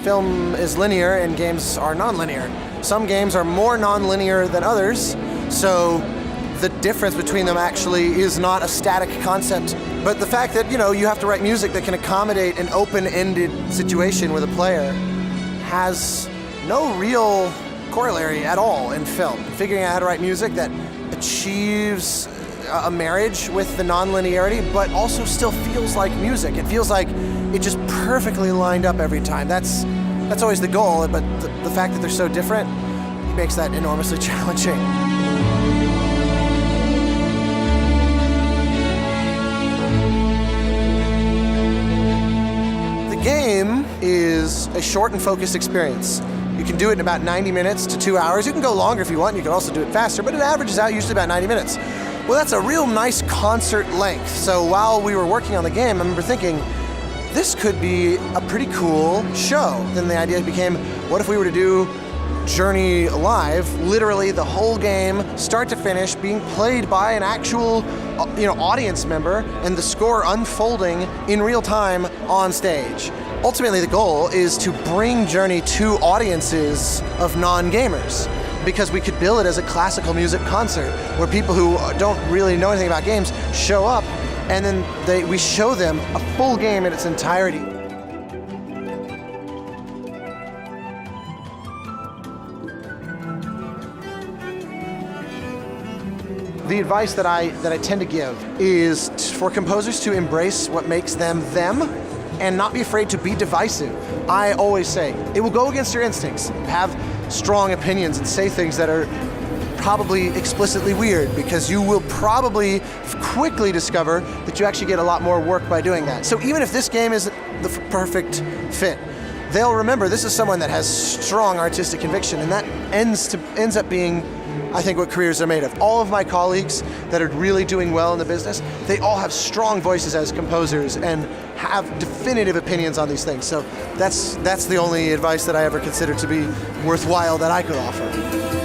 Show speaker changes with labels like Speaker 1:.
Speaker 1: film is linear and games are non-linear. Some games are more non-linear than others, so the difference between them actually is not a static concept. But the fact that, you have to write music that can accommodate an open-ended situation with a player has no real corollary at all in film. Figuring out how to write music that achieves a marriage with the non-linearity, but also still feels like music. It feels like it just perfectly lined up every time. That's always the goal, but the fact that they're so different makes that enormously challenging. The game is a short and focused experience. You can do it in about 90 minutes to 2 hours. You can go longer if you want, you can also do it faster, but it averages out usually about 90 minutes. Well, that's a real nice concert length. So while we were working on the game, I remember thinking, this could be a pretty cool show. Then the idea became, what if we were to do Journey live, literally the whole game, start to finish, being played by an actual audience member, and the score unfolding in real time on stage. Ultimately, the goal is to bring Journey to audiences of non-gamers, because we could bill it as a classical music concert where people who don't really know anything about games show up, and then we show them a full game in its entirety. The advice that I tend to give is for composers to embrace what makes them them and not be afraid to be divisive. I always say, it will go against your instincts. Have strong opinions and say things that are probably explicitly weird, because you will probably quickly discover that you actually get a lot more work by doing that. So even if this game isn't the perfect fit, they'll remember this is someone that has strong artistic conviction, and that ends up being, I think, what careers are made of. All of my colleagues that are really doing well in the business, they all have strong voices as composers and have definitive opinions on these things. So that's the only advice that I ever considered to be worthwhile that I could offer.